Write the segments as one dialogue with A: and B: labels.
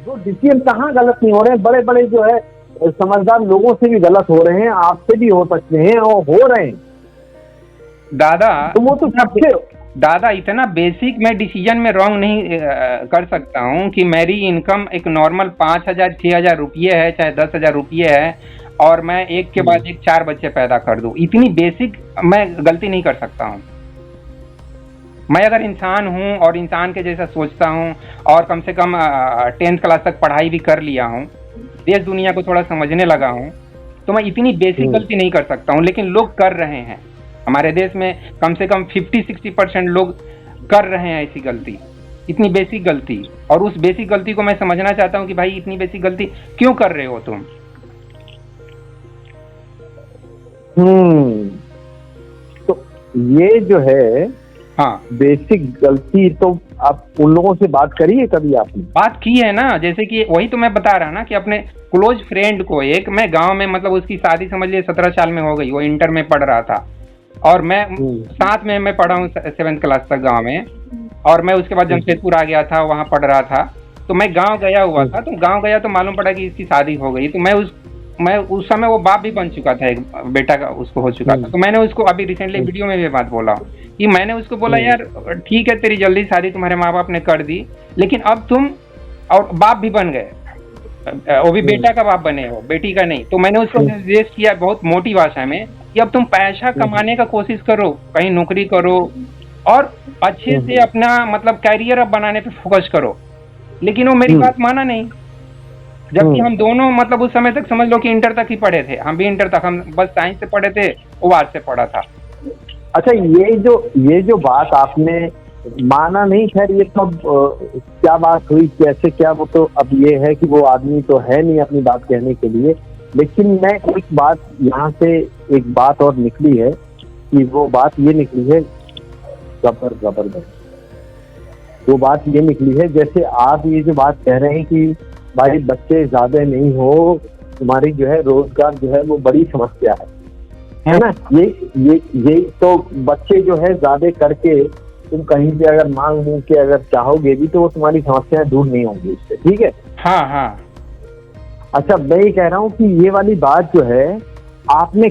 A: जो डिसीजन कहाँ गलत नहीं हो रहे हैं, बड़े बड़े जो है समझदार लोगों से भी गलत हो रहे हैं, आपसे भी हो सकते हैं और हो रहे हैं
B: दादा।
A: तो वो तो सबसे।
B: दादा इतना बेसिक मैं डिसीजन में रॉन्ग नहीं कर सकता हूँ कि मेरी इनकम एक नॉर्मल 5,000 6,000 रुपये है, चाहे 10,000 रुपये है, और मैं एक के बाद एक 4 बच्चे पैदा कर दूँ। इतनी बेसिक मैं गलती नहीं कर सकता हूँ। मैं अगर इंसान हूँ और इंसान के जैसा सोचता हूँ और कम से कम 10th क्लास तक पढ़ाई भी कर लिया हूँ, देश दुनिया को थोड़ा समझने लगा हूँ, तो मैं इतनी बेसिक गलती नहीं कर सकता हूँ। लेकिन लोग कर रहे हैं, हमारे देश में कम से कम 50-60% लोग कर रहे हैं ऐसी गलती, इतनी बेसिक गलती। और उस बेसिक गलती को मैं समझना चाहता हूँ कि भाई इतनी बेसिक गलती क्यों कर रहे हो तुम।
A: तो ये जो है
B: हाँ,
A: बेसिक गलती, तो आप उन लोगों से बात करिए, कभी आपने
B: बात की है ना। जैसे कि वही तो मैं बता रहा ना कि अपने क्लोज फ्रेंड को, एक मैं गांव में, मतलब उसकी शादी समझ लिए 17 साल में हो गई, वो इंटर में पढ़ रहा था और मैं साथ में मैं पढ़ा हूँ 7th क्लास तक गांव में, और मैं उसके बाद जमशेदपुर आ गया था, वहाँ पढ़ रहा था। तो मैं गांव गया हुआ था, तो गांव गया तो मालूम पड़ा कि इसकी शादी हो गई। तो मैं उस समय वो बाप भी बन चुका था, एक बेटा का उसको हो चुका था। तो मैंने उसको अभी रिसेंटली वीडियो में भी बात बोला कि मैंने उसको बोला यार ठीक है, तेरी जल्दी शादी तुम्हारे माँ बाप ने कर दी, लेकिन अब तुम और बाप भी बन गए, वो भी बेटा का बाप बने हो, बेटी का नहीं। तो मैंने उसको सजेस्ट किया बहुत मोटी भाषा में कि अब तुम पैसा कमाने का कोशिश करो, कहीं नौकरी करो और अच्छे से अपना मतलब कैरियर अब बनाने पे फोकस करो। लेकिन वो मेरी बात माना नहीं, जबकि हम दोनों मतलब उस समय तक समझ लो कि इंटर तक ही पढ़े थे, हम भी इंटर तक, हम बस साइंस से पढ़े थे, वो आर्ट्स से पढ़ा था।
A: अच्छा, ये जो बात आपने माना नहीं, खैर ये तो क्या बात हुई, कैसे क्या, वो तो अब ये है कि वो आदमी तो है नहीं अपनी बात कहने के लिए। लेकिन मैं एक बात यहाँ से, एक बात और निकली है कि वो बात ये निकली है जबरदस्त। वो बात ये निकली है, जैसे आप ये जो बात कह रहे हैं कि भाई बच्चे ज्यादा नहीं हो, तुम्हारी जो है रोजगार जो है वो बड़ी समस्या है ना। ये तो बच्चे जो है ज्यादा करके तुम कहीं पे अगर मांग के अगर चाहोगे भी तो वो तुम्हारी समस्याएं दूर नहीं होंगी इससे, ठीक है।
B: हाँ हाँ।
A: अच्छा, मैं ये कह रहा हूँ कि ये वाली बात जो है आपने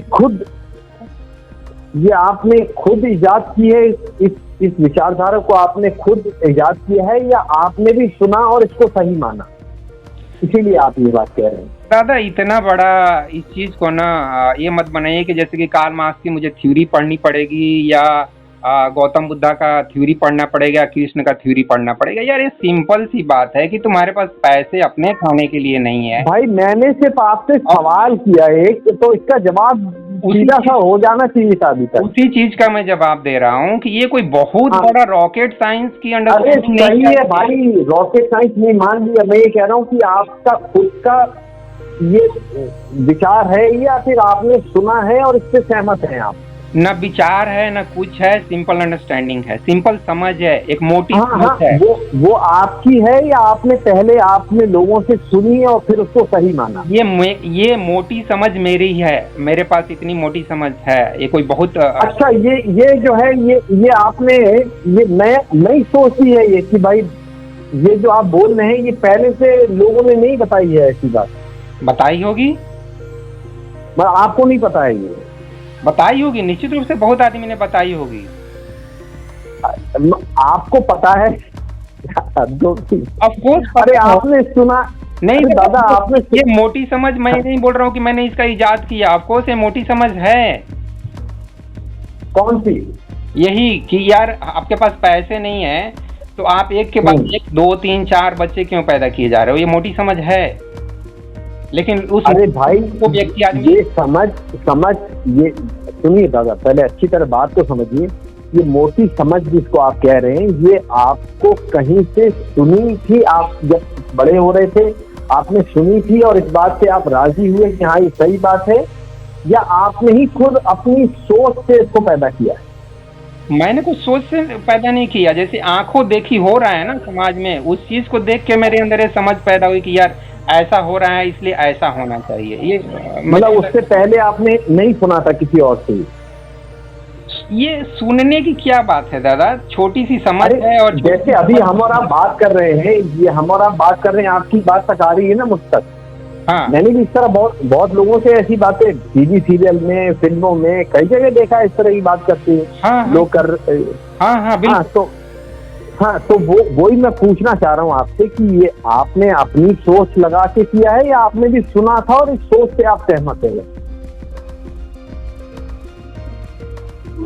A: खुद इजाद की है, इस विचारधारा को आपने खुद इजाद किया है, या आपने भी सुना और इसको सही माना, इसीलिए आप ये बात कह रहे हैं।
B: दादा इतना बड़ा इस चीज को ना ये मत बनाइए कि जैसे कि कार्ल मार्क्स की मुझे थ्योरी पढ़नी पड़ेगी, या गौतम बुद्धा का थ्योरी पढ़ना पड़ेगा, कृष्ण का थ्योरी पढ़ना पड़ेगा। यार ये सिंपल सी बात है कि तुम्हारे पास पैसे अपने खाने के लिए नहीं है।
A: भाई मैंने सिर्फ आपसे सवाल किया एक, तो इसका जवाब सीधा सा हो जाना चाहिए था अभी तक।
B: उसी चीज का मैं जवाब दे रहा हूँ कि ये कोई बहुत बड़ा रॉकेट साइंस की अंडरस्टैंडिंग
A: नहीं है भाई, रॉकेट साइंस नहीं, मान लिया। मैं ये कह रहा हूँ कि आपका खुद का ये विचार है या फिर आपने सुना है और इससे सहमत हैं आप?
B: न विचार है न कुछ है, सिंपल अंडरस्टैंडिंग है, सिंपल समझ है, एक मोटी समझ है।
A: वो आपकी है या आपने लोगों से सुनी और फिर उसको सही माना?
B: ये मोटी समझ मेरी है, मेरे पास इतनी मोटी समझ है, ये कोई बहुत
A: अच्छा, ये जो है ये आपने ये नई सोची है ये कि भाई ये जो आप बोल रहे हैं ये पहले से लोगों ने नहीं बताई है, ऐसी बात
B: बताई होगी?
A: आपको नहीं पता है? ये
B: बताई होगी, निश्चित रूप से बहुत आदमी ने बताई होगी।
A: आपको पता है?
B: Of course.
A: अरे आपने सुना
B: नहीं
A: दादा, आपने
B: ये मोटी समझ मैं नहीं बोल रहा हूँ कि मैंने इसका इजाद किया, ऑफ कोर्स ये मोटी समझ है।
A: कौन सी? यही
B: कि यार आपके पास पैसे नहीं है तो आप एक के बाद एक 2 3 4 बच्चे क्यों पैदा किए जा रहे हो, ये मोटी समझ है। लेकिन उस
A: अरे भाई
B: वो व्यक्ति आदमी
A: ये समझ ये सुनिए दादा, पहले अच्छी तरह बात को समझिए। ये मोटी समझ जिसको आप कह रहे हैं, ये आपको कहीं से सुनी थी? आप जब बड़े हो रहे थे आपने सुनी थी और इस बात से आप राजी हुए कि हाँ ये सही बात है, या आपने ही खुद अपनी सोच से इसको पैदा किया है?
B: मैंने कुछ सोच से पैदा नहीं किया, जैसे आंखों देखी हो रहा है ना समाज में, उस चीज को देख के मेरे अंदर ये समझ पैदा हुई कि यार ऐसा हो रहा है इसलिए ऐसा होना चाहिए। ये
A: मतलब उससे पहले आपने नहीं सुना था किसी और से?
B: ये सुनने की क्या बात है दादा, छोटी सी समझ
A: अरे
B: है और
A: जैसे अभी हम और आप बात कर रहे हैं, ये हम और आप बात कर रहे हैं, आपकी बात तक आ रही है ना मुझ तक।
B: हाँ
A: मैंने भी इस तरह बहुत बहुत लोगों से ऐसी बातें टीवी सीरियल में, फिल्मों में कई जगह देखा है, इस तरह की बात करते हैं
B: हाँ
A: लोग कर।
B: हाँ हाँ बिल्कुल।
A: तो वही मैं पूछना चाह रहा हूँ आपसे कि ये आपने अपनी सोच लगा के किया है या आपने भी सुना था और इस सोच से आप सहमत हैं?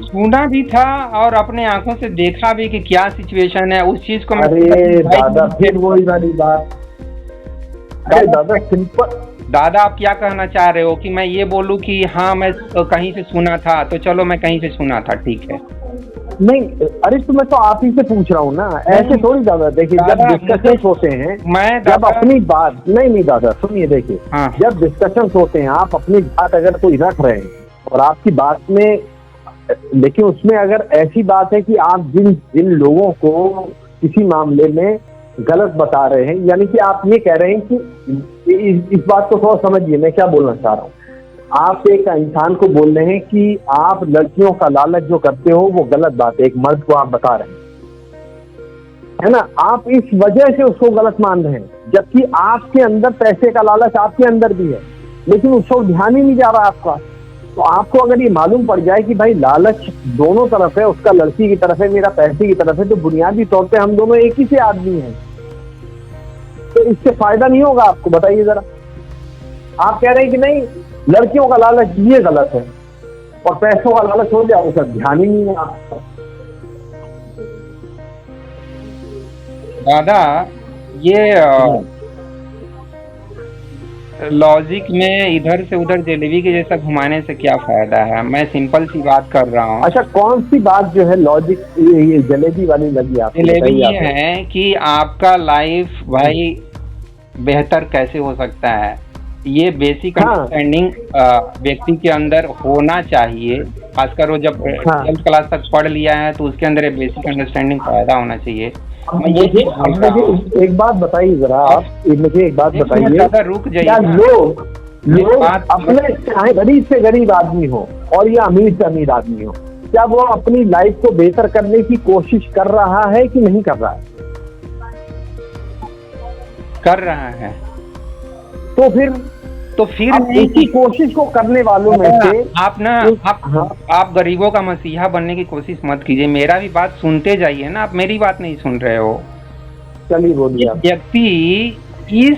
B: सुना भी था और अपने आंखों से देखा भी कि क्या सिचुएशन है, उस चीज को मैं
A: अरे दादा फिर वही वाली बात। अरे दादा सिंपल।
B: दादा आप क्या कहना चाह रहे हो कि मैं ये बोलूं कि हाँ मैं कहीं से सुना था, तो चलो मैं कहीं से सुना था, ठीक है।
A: नहीं, अरे तो मैं तो आप ही से पूछ रहा हूँ ना, ऐसे थोड़ी दादा। देखिए जब डिस्कशन होते हैं,
B: मैं
A: जब अपनी बात, नहीं दादा सुनिए, देखिए
B: हाँ।
A: जब डिस्कशन होते हैं, आप अपनी बात अगर कोई रख रहे हैं और आपकी बात में, लेकिन उसमें अगर ऐसी बात है कि आप जिन लोगों को किसी मामले में गलत बता रहे हैं, यानी कि आप ये कह रहे हैं कि इस बात को थोड़ा समझिए मैं क्या बोलना चाह रहा हूँ। आप एक इंसान को बोल रहे हैं कि आप लड़कियों का लालच जो करते हो वो गलत बात है, एक मर्द को आप बता रहे हैं, है ना। आप इस वजह से उसको गलत मान रहे हैं, जबकि आपके अंदर पैसे का लालच आपके अंदर भी है, लेकिन उसको ध्यान ही नहीं जा रहा आपका। तो आपको अगर ये मालूम पड़ जाए कि भाई लालच दोनों तरफ है, उसका लड़की की तरफ है, मेरा पैसे की तरफ है, तो बुनियादी तौर पे हम दोनों एक ही से आदमी हैं, तो इससे फायदा नहीं होगा आपको? बताइए जरा। आप कह रहे हैं कि नहीं लड़कियों का लालच ये गलत है और पैसों का लालच हो जाए, उसका ध्यान ही नहीं है आपका।
B: दादा ये लॉजिक में इधर से उधर जलेबी के जैसा घुमाने से क्या फायदा है? मैं सिंपल सी बात कर रहा हूँ।
A: अच्छा कौन सी बात जो है लॉजिक, ये जलेबी वाली लगी आपको?
B: जलेबी ये है कि आपका लाइफ भाई बेहतर कैसे हो सकता है, ये बेसिक अंडरस्टैंडिंग व्यक्ति के अंदर होना चाहिए। खासकर वो जब 12th क्लास तक पढ़ लिया है तो उसके अंदर ये बेसिक अंडरस्टैंडिंग पैदा होना चाहिए।
A: मुझे एक बात बताइए जरा, आप मुझे एक बात बताइए,
B: रुक जाइए।
A: क्या लोग अपने चाहे गरीब से गरीब आदमी हो और या अमीर से अमीर आदमी हो, क्या वो अपनी लाइफ को बेहतर करने की कोशिश कर रहा है कि नहीं कर रहा है?
B: कर रहा है।
A: तो फिर इसी कोशिश को करने वालों में से
B: आप गरीबों का मसीहा बनने की कोशिश मत कीजिए। मेरा भी बात सुनते जाइए ना, आप मेरी बात नहीं सुन रहे हो।
A: चलिए बोलिए।
B: व्यक्ति इस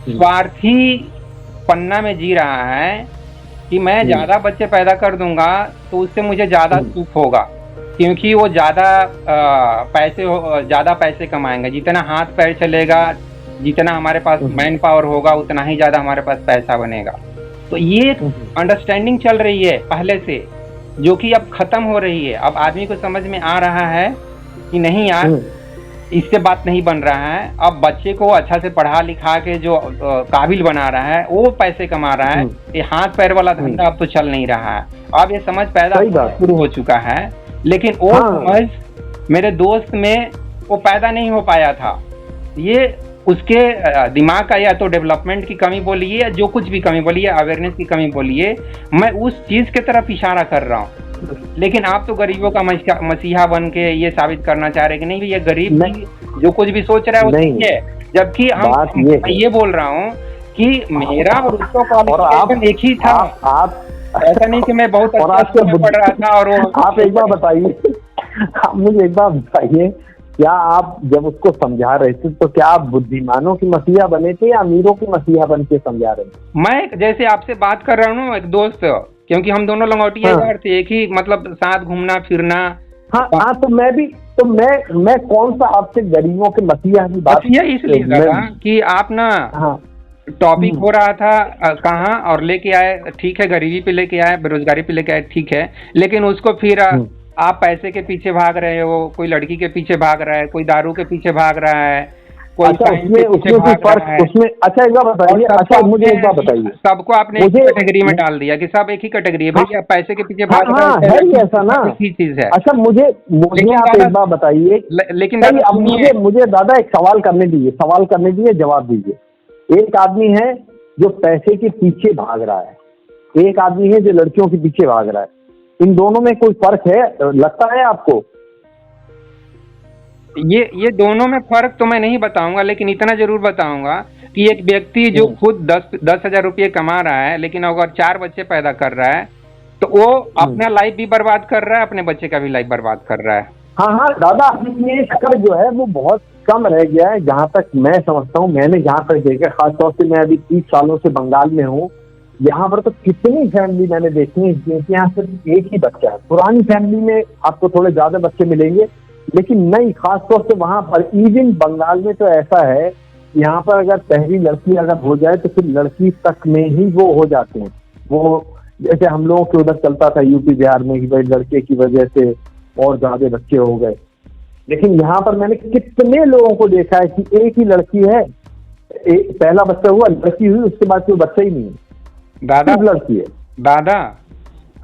B: स्वार्थी पन्ना में जी रहा है कि मैं ज्यादा बच्चे पैदा कर दूंगा तो उससे मुझे ज्यादा सुख होगा, क्योंकि वो ज्यादा पैसे कमाएंगे। जितना हाथ पैर चलेगा, जितना हमारे पास मैन पावर होगा, उतना ही ज्यादा हमारे पास पैसा बनेगा। तो ये अंडरस्टैंडिंग चल रही है पहले से, जो कि अब खत्म हो रही है। अब आदमी को समझ में आ रहा है कि नहीं यार, इससे बात नहीं बन रहा है। अब बच्चे को अच्छा से पढ़ा लिखा के जो काबिल बना रहा है वो पैसे कमा रहा है। ये हाथ पैर वाला धंधा अब तो चल नहीं रहा है। अब ये समझ पैदा शुरू हो चुका है, लेकिन वो समझ मेरे दोस्त में वो पैदा नहीं हो पाया था। ये उसके दिमाग का या तो डेवलपमेंट की कमी बोलिए या जो कुछ भी कमी बोलिए, अवेयरनेस की कमी बोलिए, मैं उस चीज के तरफ इशारा कर रहा हूँ। लेकिन आप तो गरीबों का मसीहा बन के ये साबित करना चाह रहे हैं कि नहीं ये गरीब जो कुछ भी सोच रहा है वो सही है, जबकि मैं ये बोल रहा हूँ कि मेरा और उसका क्वालिफिकेशन एक ही था।
A: आप
B: ऐसा नहीं कि मैं बहुत अच्छा पढ़ रहा था और वो।
A: आप एक बार बताइए, आप मुझे एक बार बताइए, क्या आप जब उसको समझा रहे थे तो क्या आप बुद्धिमानों की मसीहा बने थे या अमीरों की मसीहा बन के समझा रहे थे?
B: मैं जैसे आपसे बात कर रहा हूँ एक दोस्त, क्योंकि हम दोनों लंगोटिया यार थे, एक ही मतलब साथ घूमना फिरना।
A: हाँ तो मैं भी, तो मैं कौन सा आपसे गरीबों के मसीहा की बात
B: इसलिए लगा कि आप ना टॉपिक हो रहा था कहाँ और लेके आए, ठीक है गरीबी पे लेके आए, बेरोजगारी पे लेके आए, ठीक है, लेकिन उसको फिर आप पैसे के पीछे भाग रहे हो, कोई लड़की के पीछे भाग रहा है, कोई दारू के पीछे भाग रहा है, कोई
A: उसमें अच्छा एक बार बताइए। अच्छा मुझे एक बार बताइए,
B: सबको आपने एक कैटेगरी में डाल दिया कि सब एक ही कैटेगरी है। भैया पैसे के पीछे भाग रहे हैं,
A: ऐसा ना
B: एक ही चीज है।
A: अच्छा मुझे आप एक बार बताइए,
B: लेकिन
A: मुझे दादा एक सवाल करने दीजिए, जवाब दीजिए। एक आदमी है जो पैसे के पीछे भाग रहा है, एक आदमी है जो लड़कियों के पीछे भाग रहा है। इन दोनों में कोई फर्क है, लगता है आपको?
B: ये दोनों में फर्क तो मैं नहीं बताऊंगा, लेकिन इतना जरूर बताऊंगा कि एक व्यक्ति जो खुद 10,000 रुपये कमा रहा है, लेकिन अगर 4 बच्चे पैदा कर रहा है तो वो अपना लाइफ भी बर्बाद कर रहा है, अपने बच्चे का भी लाइफ बर्बाद कर रहा है।
A: हाँ हाँ दादा, ये स्तर जो है वो बहुत कम रह गया है, जहाँ तक मैं समझता हूँ। मैंने जहाँ तक देखा, खासतौर से मैं अभी 30 सालों से बंगाल में हूँ, यहाँ पर तो कितनी फैमिली मैंने देखी है जिनके यहाँ सिर्फ एक ही बच्चा है। पुरानी फैमिली में आपको थोड़े ज्यादा बच्चे मिलेंगे, लेकिन नहीं, खासतौर से वहाँ पर इवन बंगाल में तो ऐसा है, यहाँ पर अगर पहली लड़की अगर हो जाए तो फिर लड़की तक में ही वो हो जाते हैं। वो जैसे हम लोगों के उधर चलता था यूपी बिहार में कि भाई लड़के की वजह से और ज्यादा बच्चे हो गए, लेकिन यहाँ पर मैंने कितने लोगों को देखा है कि एक ही लड़की है, पहला बच्चा हुआ, लड़की हुई, उसके बाद कोई बच्चा ही नहीं है,
B: दादा
A: लड़की है।
B: दादा,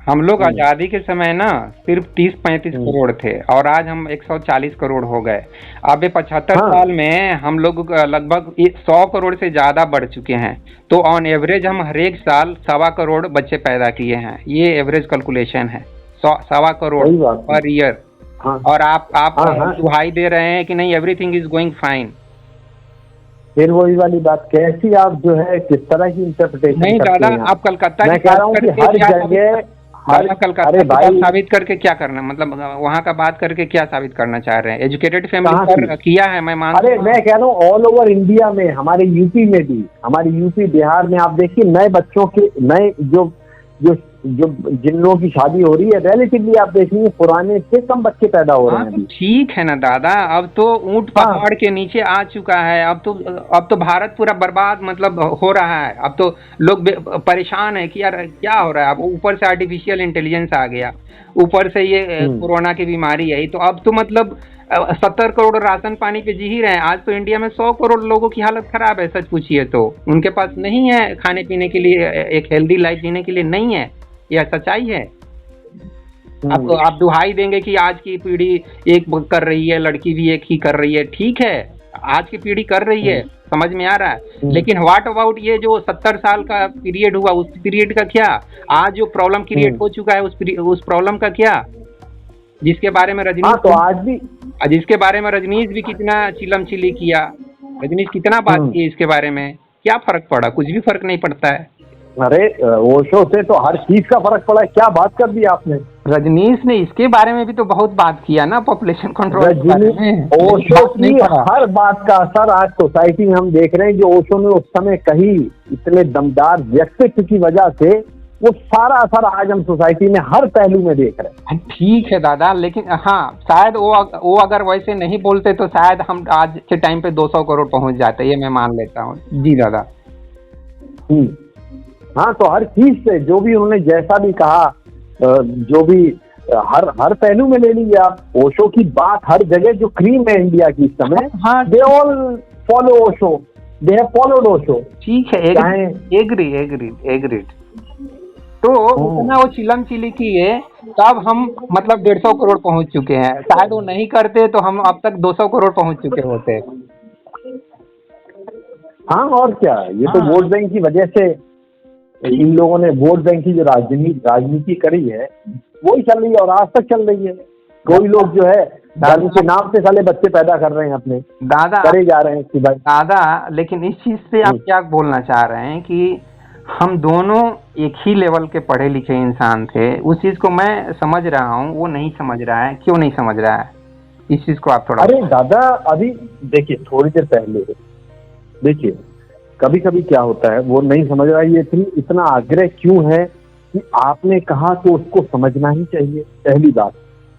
B: हम लोग आजादी के समय ना सिर्फ 30-35 करोड़ थे और आज हम 140 करोड़ हो गए। अब 75 साल में हम लोग लगभग 100 करोड़ से ज्यादा बढ़ चुके हैं। तो ऑन एवरेज हम हर एक साल 1.25 करोड़ बच्चे पैदा किए हैं। ये एवरेज कैलकुलेशन है, 1.25 करोड़ पर ईयर। और आप दुहाई दे रहे हैं कि नहीं एवरीथिंग इज गोइंग फाइन।
A: फिर वही वाली बात, कैसी आप जो है किस तरह की इंटरप्रिटेशन
B: नहीं दादा, आप कलकत्ता
A: मैं कह रहा हूँ कि हर जगह
B: कलकत्ता बात साबित करके क्या करना, मतलब वहाँ का बात करके क्या साबित करना चाह रहे हैं? एजुकेटेड फैमिली पर किया है, मैं मानता हूँ।
A: अरे मैं कह रहा हूँ ऑल ओवर इंडिया में, हमारे यूपी में भी, हमारे यूपी बिहार में आप देखिए नए बच्चों के नए जो जिन लोगों की शादी हो रही है, रिलेटिवली आप देखेंगे पुराने से कम बच्चे पैदा हो रहे हैं।
B: ठीक है ना दादा, अब तो ऊंट पहाड़ के नीचे आ चुका है। अब तो भारत पूरा बर्बाद मतलब हो रहा है। अब तो लोग परेशान है कि यार क्या हो रहा है। अब ऊपर से आर्टिफिशियल इंटेलिजेंस आ गया, ऊपर से ये कोरोना की बीमारी है, तो अब तो मतलब 70 करोड़ राशन पानी पे जी ही रहे हैं। आज तो इंडिया में 100 करोड़ लोगों की हालत खराब है, सच पूछिए तो। उनके पास नहीं है खाने पीने के लिए, एक हेल्दी लाइफ जीने के लिए नहीं है। यह सच्चाई है। आप दुहाई देंगे कि आज की पीढ़ी एक कर रही है, लड़की भी एक ही कर रही है। ठीक है, आज की पीढ़ी कर रही है, समझ में आ रहा है, लेकिन व्हाट अबाउट ये जो 70 साल का पीरियड हुआ, उस पीरियड का क्या? आज जो प्रॉब्लम क्रिएट हो चुका है उस प्रॉब्लम का क्या? जिसके बारे में रजनीश
A: तो आज भी
B: जिसके बारे में रजनीश भी कितना चिलम चिली किया, रजनीश कितना बात की इसके बारे में, क्या फर्क पड़ा? कुछ भी फर्क नहीं पड़ता है।
A: अरे ओशो से तो हर चीज का फर्क पड़ा है। क्या बात कर दी आपने?
B: रजनीश ने इसके बारे में भी तो बहुत बात किया ना, पॉपुलेशन कंट्रोल।
A: ओशो की हर बात का असर आज सोसाइटी में हम देख रहे हैं। जो ओशो ने उस समय कही, इतने दमदार व्यक्तित्व की वजह से, वो सारा असर आज हम सोसाइटी में हर पहलू में देख रहे हैं।
B: ठीक है दादा, लेकिन हाँ, शायद वो अगर वैसे नहीं बोलते तो शायद हम आज के टाइम पे 200 करोड़ पहुंच जाते, ये मैं मान लेता हूँ। जी दादा।
A: हाँ, तो हर चीज से जो भी उन्होंने जैसा भी कहा, जो भी हर पहलू में ले लीजिए आप, ओशो की बात हर जगह जो क्रीम है इंडिया की इस समय, they all follow Osho, they have followed Osho.
B: ठीक है, एग्रीड। तो इतना वो चिलम चिली किए, तब हम मतलब 150 करोड़ पहुंच चुके हैं। शायद वो नहीं करते तो हम अब तक 200 करोड़ पहुंच चुके होते।
A: हाँ, और क्या, ये तो वोट बैंक की वजह से इन लोगों ने वोट बैंक की जो राजनीति करी है वही चल रही है और आज तक चल रही है। कोई लोग जो है धर्म के नाम से साले बच्चे पैदा कर रहे हैं, अपने
B: दादा
A: करे जा रहे हैं
B: दादा। लेकिन इस चीज से आप क्या बोलना चाह रहे हैं कि हम दोनों एक ही लेवल के पढ़े लिखे इंसान थे? उस चीज को मैं समझ रहा हूँ, वो नहीं समझ रहा है। क्यों नहीं समझ रहा है इस चीज को? आप थोड़ा।
A: अरे दादा, अभी देखिए, थोड़ी देर पहले देखिए, कभी कभी क्या होता है वो नहीं समझ रहा। ये इतना आग्रह क्यों है कि आपने कहा तो उसको समझना ही चाहिए, पहली बात।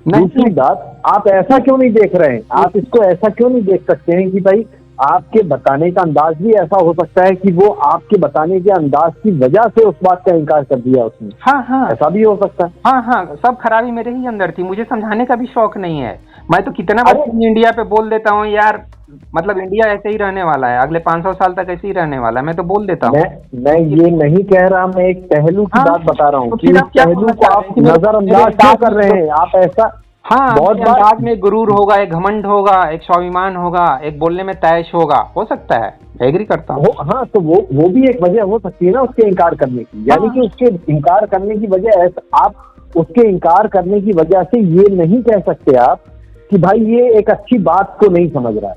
A: दूसरी बात, आप ऐसा क्यों नहीं देख रहे हैं? आप इसको ऐसा क्यों नहीं देख सकते हैं कि भाई आपके बताने का अंदाज भी ऐसा हो सकता है कि वो आपके बताने के अंदाज की वजह से उस बात का इनकार कर दिया उसने।
B: हाँ,
A: ऐसा भी हो सकता है।
B: हाँ, सब खराबी मेरे ही अंदर थी। मुझे समझाने का भी शौक नहीं है। मैं तो कितना इंडिया पे बोल देता हूँ यार, मतलब इंडिया ऐसे ही रहने वाला है, अगले 500 साल तक ऐसे ही रहने वाला है। मैं तो बोल देता हूँ।
A: मैं ये नहीं कह रहा, मैं एक पहलू की बात बता रहा हूँ कि इस पहलू को आप नजरअंदाज क्यों कर रहे हैं? आप ऐसा
B: बहुत अंदाज में गुरूर होगा, एक घमंड होगा, एक स्वाभिमान होगा, एक बोलने में तैश होगा, हो सकता है, एग्री करता हूँ।
A: हाँ, तो वो भी एक वजह हो सकती है ना उसके इनकार करने की। यानी कि उसके इनकार करने की वजह आप उसके इनकार करने की वजह से ये नहीं कह सकते आप कि भाई ये एक अच्छी बात को नहीं समझ रहा है।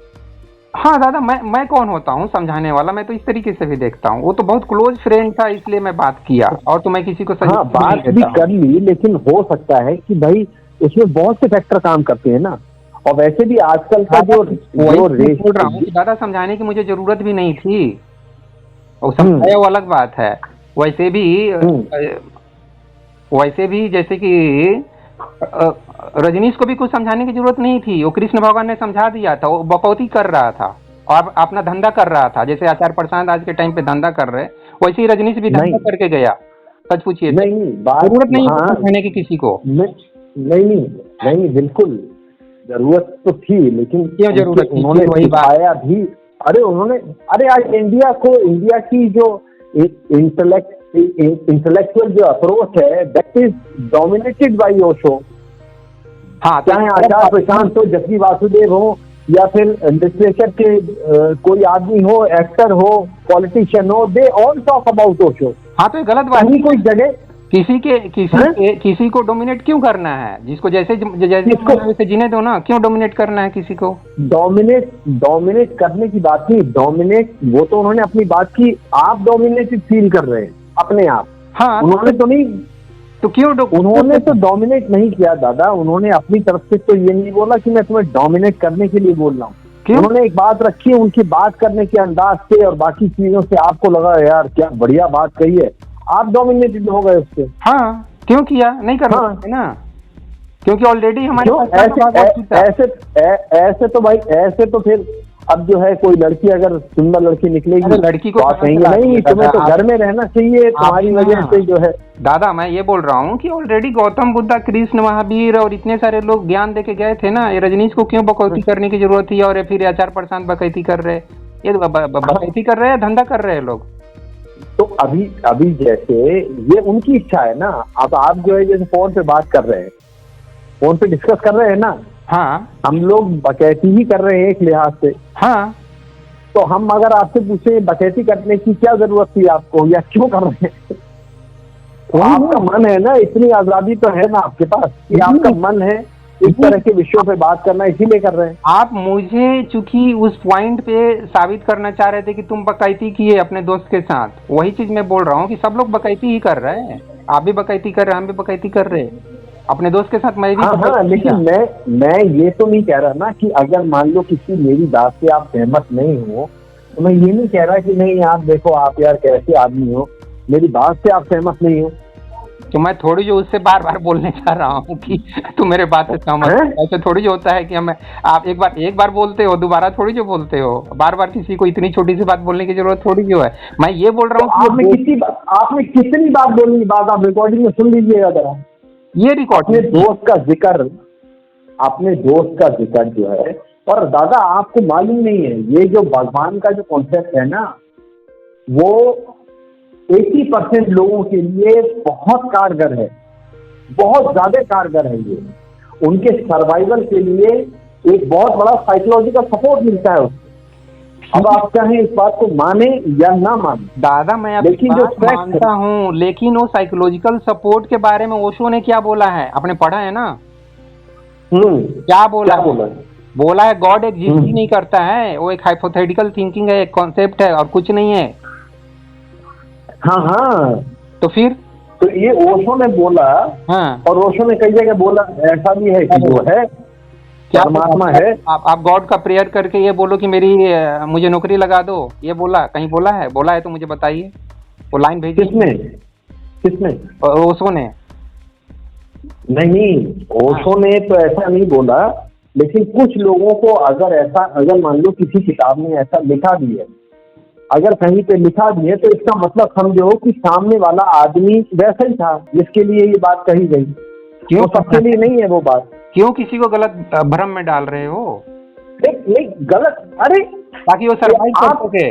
B: हाँ दादा, मैं कौन होता हूँ समझाने वाला? मैं तो इस तरीके से भी देखता हूँ, वो तो बहुत क्लोज फ्रेंड था इसलिए मैं बात किया, और तो मैं किसी को
A: हाँ, बात भी कर ली, लेकिन हो सकता है कि भाई उसमें बहुत से फैक्टर काम करते हैं ना। और वैसे भी आजकल का जो रेस
B: बोल रहा हूँ कि दादा समझाने की मुझे जरूरत भी नहीं थी, और समझाया वो अलग बात है। वैसे भी जैसे कि रजनीश को भी कुछ समझाने की जरूरत नहीं थी, वो कृष्ण भगवान ने समझा दिया था, वो बकौती कर रहा था और अपना धंधा कर रहा था। जैसे आचार्य प्रसाद आज के टाइम पे धंधा कर रहे, वैसे ही रजनीश भी धंधा करके गया। सच पूछिए, जरूरत नहीं है समझाने की किसी को।
A: नहीं, बिल्कुल जरूरत तो थी, लेकिन
B: क्यों जरूरत थी?
A: उन्होंने वही बताया भी। अरे आज इंडिया की जो इंटेलेक्चुअल जो अप्रोच है, that is dominated by Osho.
B: हाँ,
A: चाहे आचार्य प्रशांत हो, जगजी वासुदेव हो, या फिर लिटरेचर के कोई आदमी हो, एक्टर हो, पॉलिटिशियन हो, they all talk about Osho.
B: हाँ, तो ये गलत बात
A: नहीं, कोई जगह
B: किसी को डोमिनेट क्यों करना है? जिसको जैसे जीने दो ना, क्यों डोमिनेट करना है किसी को?
A: डोमिनेट करने की बात नहीं, डोमिनेट वो तो उन्होंने अपनी बात की, आप डोमिनेटेड फील कर रहे हैं अपने आप।
B: हाँ,
A: उन्होंने तो नहीं,
B: तो क्यों
A: उन्होंने तो डोमिनेट नहीं किया दादा। उन्होंने अपनी तरफ से तो ये नहीं बोला कि मैं तुम्हें डोमिनेट करने के लिए बोल रहा हूँ। उन्होंने एक बात रखी है, उनकी बात करने के अंदाज से और बाकी चीजों से आपको लगा यार क्या बढ़िया बात कही है, आप डोमिनेटेड हो गए उससे।
B: हाँ, क्यों किया? नहीं करना है ना, क्योंकि ऑलरेडी हमारे
A: ऐसे तो भाई, ऐसे तो फिर अब जो है कोई लड़की अगर सुंदर लड़की निकलेगी,
B: लड़की को
A: आप कहेंगे नहीं तुम्हें तो घर में रहना चाहिए, तुम्हारी वजह से जो है।
B: दादा मैं ये बोल रहा हूँ कि ऑलरेडी गौतम बुद्धा, कृष्ण, महावीर और इतने सारे लोग ज्ञान देके गए थे ना। ये रजनीश को क्यों बकौती करने की जरूरत थी? और फिर आचार्य प्रसाद बकैती कर रहे, ये बकैती कर रहे हैं, धंधा कर रहे हैं लोग।
A: तो अभी जैसे ये उनकी इच्छा है ना। अब आप जो है जैसे फोन पे बात कर रहे हैं, फोन पे डिस्कस कर रहे हैं ना।
B: हाँ, हम
A: लोग बकैती ही कर रहे हैं एक लिहाज से।
B: हाँ,
A: तो हम अगर आपसे पूछे बकैती करने की क्या जरूरत थी आपको, या क्यों कर रहे हैं? तो आपका मन है ना, इतनी आजादी तो है ना आपके पास कि आपका मन है इस तरह के विषयों पे बात करना, इसीलिए कर रहे हैं
B: आप। मुझे चूंकि उस पॉइंट पे साबित करना चाह रहे थे कि तुम बकैती किए अपने दोस्त के साथ, वही चीज मैं बोल रहा हूँ कि सब लोग बकैती ही कर रहे हैं। आप भी बकैती कर रहे हैं, हम भी बकैती कर रहे हैं अपने दोस्त के साथ। मैं भी
A: हाँ, लेकिन मैं ये तो नहीं कह रहा ना कि अगर मान लो किसी मेरी बात से आप सहमत नहीं हो, तो मैं ये नहीं कह रहा कि नहीं आप देखो आप यार कैसे आदमी हो, मेरी बात से आप सहमत नहीं हो,
B: तो मैं थोड़ी जो उससे बार बार बोलने जा रहा हूँ कि तू मेरे बात से सहमत है। ऐसे थोड़ी जो होता है कि हमें आप एक बार बोलते हो, दोबारा थोड़ी जो बोलते हो। बार बार किसी को इतनी छोटी सी बात बोलने की जरूरत थोड़ी जो है। मैं ये बोल रहा हूँ
A: आपने कितनी बात बोलनी, बात आप रिकॉर्डिंग में सुन लीजिएगा जरा।
B: ये रिकॉर्ड
A: अपने दोस्त का जिक्र जो है, और दादा आपको मालूम नहीं है ये जो भगवान का जो कॉन्सेप्ट है ना, वो 80% लोगों के लिए बहुत कारगर है, बहुत ज्यादा कारगर है। ये उनके सर्वाइवल के लिए एक बहुत बड़ा साइकोलॉजिकल सपोर्ट मिलता है उसको। अब आप चाहें इस बात को माने या ना माने
B: दादा, मैं लेकिन जो मानता हूँ, लेकिन वो साइकोलॉजिकल सपोर्ट के बारे में ओशो ने क्या बोला है? आपने पढ़ा है ना? क्या बोला है गॉड एग्जिस्ट ही नहीं करता है, वो एक हाइपोथेटिकल थिंकिंग है, एक कॉन्सेप्ट है और कुछ नहीं है।
A: हाँ,
B: तो फिर
A: तो ये ओशो ने बोला। हाँ, और ओशो ने कई जगह बोला ऐसा भी है कि जो है क्या परमात्मा है।
B: आप गॉड का प्रेयर करके ये बोलो कि मुझे नौकरी लगा दो, ये बोला? कहीं बोला है तो मुझे बताइए, वो लाइन भेजिए।
A: किसने?
B: ओशो ने
A: नहीं, ओशो ने तो ऐसा नहीं बोला, लेकिन कुछ लोगों को अगर मान लो किसी किताब में ऐसा लिखा भी है, अगर कहीं पे लिखा भी है, तो इसका मतलब समझो कि सामने वाला आदमी वैसा ही था जिसके लिए ये बात कही गई। क्यों सबके लिए नहीं है वो बात?
B: क्यों किसी को गलत भ्रम में डाल रहे हो?
A: नहीं गलत, अरे
B: ताकि वो सर्वाइव कर सके,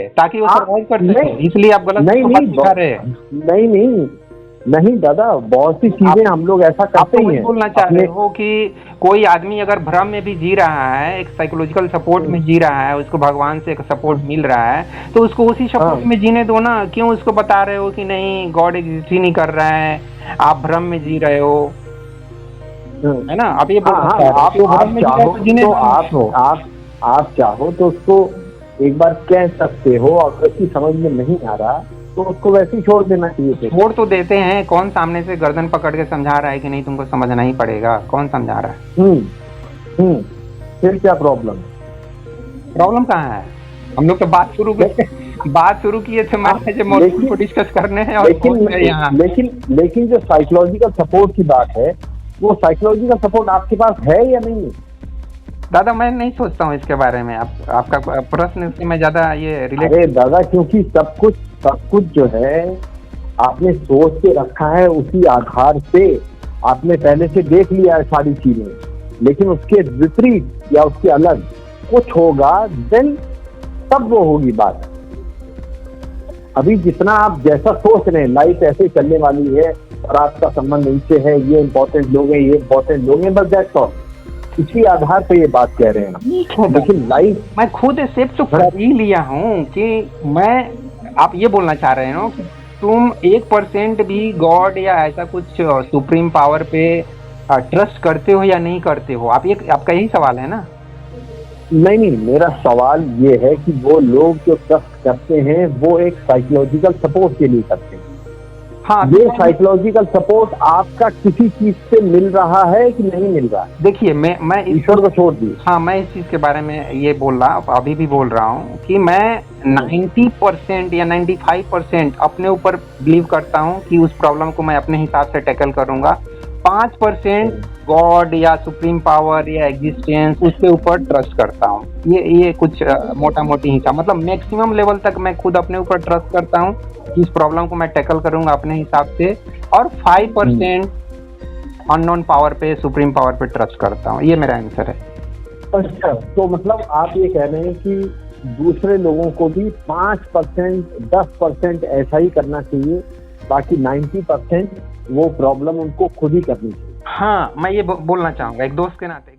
B: इसलिए आप गलत दिखा रहे हैं।
A: नहीं दादा, बहुत सी चीजें हम लोग ऐसा करते ही हैं।
B: बोलना चाह रहे हो कि कोई आदमी अगर भ्रम में भी जी रहा है, एक साइकोलॉजिकल सपोर्ट में जी रहा है, उसको भगवान से एक सपोर्ट मिल रहा है, तो उसको उसी सपोर्ट में जीने दो ना। क्यों उसको बता रहे हो कि नहीं गॉड एग्जिस्ट ही नहीं कर रहा है, आप भ्रम में जी रहे हो? है ना। आप ये
A: हाँ हाँ, आप चाहो तो उसको एक बार कह सकते हो, अगर उसकी समझ में नहीं आ रहा तो उसको वैसे ही छोड़ देना चाहिए।
B: छोड़ तो देते हैं, कौन सामने से गर्दन पकड़ के समझा रहा है कि नहीं तुमको समझना ही पड़ेगा, कौन समझा रहा है?
A: फिर क्या प्रॉब्लम?
B: प्रॉब्लम कहाँ है? हम लोग तो बात शुरू किए थे मौजूद को डिस्कस करने हैं, और
A: लेकिन जो साइकोलॉजिकल सपोर्ट की बात है, वो साइकोलॉजिकल सपोर्ट आपके पास है या नहीं है?
B: दादा मैं नहीं सोचता हूँ इसके बारे में, आपका प्रश्न से मैं ज्यादा ये रिलेट।
A: अरे दादा, क्योंकि सब कुछ जो है आपने सोच के रखा है, उसी आधार से आपने पहले से देख लिया है सारी चीजें, लेकिन उसके विपरीत या उसके अलग कुछ होगा, देन तब वो होगी बात। अभी जितना आप जैसा सोच रहे हैं लाइफ ऐसे चलने वाली है और आपका संबंध इनसे है, ये इंपॉर्टेंट लोग हैं, ये इंपॉर्टेंट लोग हैं, बस दैट्स ऑल, इसी आधार पे ये बात कह रहे हैं। लेकिन लाइफ
B: मैं खुद एक्सेप्ट तो कर ही लिया हूँ कि आप ये बोलना चाह रहे हो कि तुम 1% भी गॉड या ऐसा कुछ सुप्रीम पावर पे ट्रस्ट करते हो या नहीं करते हो? आपका यही सवाल है ना?
A: नहीं, मेरा सवाल ये है कि वो लोग जो ट्रस्ट करते हैं वो एक साइकोलॉजिकल सपोर्ट के लिए करते हैं।
B: हाँ,
A: ये साइकोलॉजिकल सपोर्ट आपका किसी चीज से मिल रहा है कि नहीं मिल रहा है?
B: देखिए, मैं
A: ईश्वर को छोड़ दी।
B: हाँ, मैं इस चीज के बारे में ये बोल रहा, अभी भी बोल रहा हूँ कि मैं 90% या 95% अपने ऊपर बिलीव करता हूँ कि उस प्रॉब्लम को मैं अपने हिसाब से टैकल करूंगा। 5% गॉड या सुप्रीम पावर या एग्जिस्टेंस उसके ऊपर ट्रस्ट करता हूँ। ये कुछ मोटा मोटी हिसाब, मतलब मैक्सिमम लेवल तक मैं खुद अपने ऊपर ट्रस्ट करता हूँ कि इस प्रॉब्लम को मैं टैकल करूंगा अपने हिसाब से, और 5% अननोन पावर पे, सुप्रीम पावर पे ट्रस्ट करता हूँ। ये मेरा आंसर है।
A: अच्छा, तो मतलब आप ये कह रहे हैं कि दूसरे लोगों को भी 5%, 10% ऐसा ही करना चाहिए, बाकी 90% वो प्रॉब्लम उनको खुद ही करनी चाहिए।
B: हाँ, मैं ये बोलना चाहूंगा एक दोस्त के नाते।